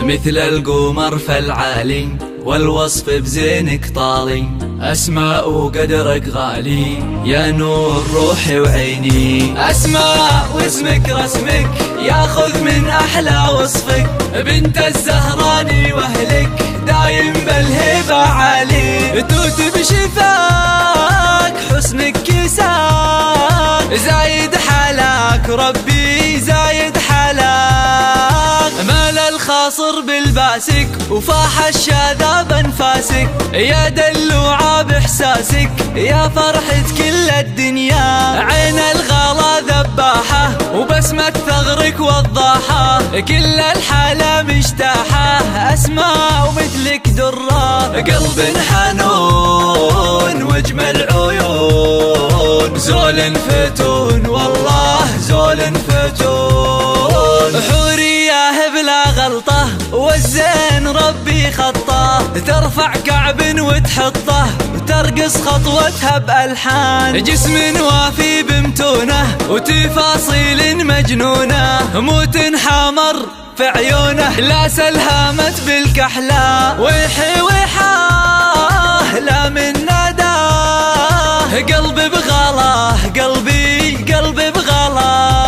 مثل القمر فالعالي والوصف بزينك طالي، أسماء وقدرك غالي يا نور روحي وعيني. أسماء واسمك رسمك ياخذ من أحلى وصفك، بنت الزهراني وأهلك دايم بالهبة عالي. توت بشفاك حسنك كساك، زايد حلاك ربي زايد حلاك. مال الخاصر بالباسك وفاح الشاذاب انفاسك، يا دلوعة باحساسك يا فرحة كل الدنيا. عين الغلا ذباحة وبسمة ثغرك وضاحة، كل الحالة مجتاحة. أسماء ومثلك درة، قلب حنون واجمل عيون، زول فتون والله زول فتون. حورية بلا غلطة والزين ربي خطه، ترفع كعب وتحطه وترقص خطوتها بألحان. جسم وافي بمتونه وتفاصيل مجنونة، موت حمر في عيونه لا سلهمت بالكحلة. ويحي ويحاه لا من ناداه، قلبي بغلاه قلبي بغلاه.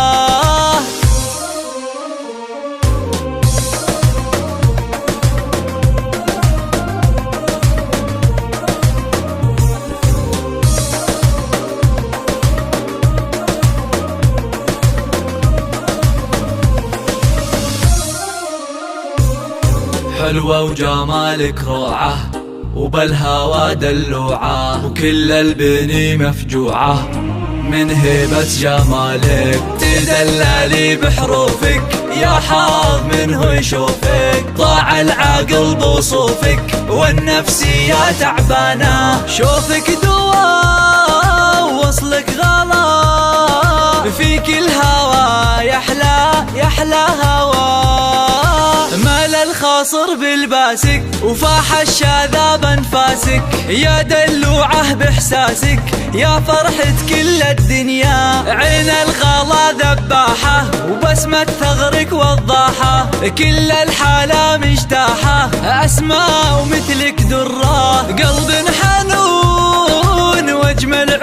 حلوة وجمالك روعة وبالهوى دلوعة، وكل البني مفجوعة من هبة جمالك. تدللي بحروفك يا حظ منه يشوفك، ضاع العقل بوصوفك والنفسية تعبانة. شوفك دوا ووصلك غلا، فيك الهوى يحلى هوى. مال الخاصر بالباسك وفاح الشاذاب انفاسك، يا دلوعة باحساسك يا فرحة كل الدنيا. عين الغلا ذباحة وبسمة ثغرك وضاحة، كل الحالة مجتاحة. أسماء ومثلك درة، قلب حنون واجمل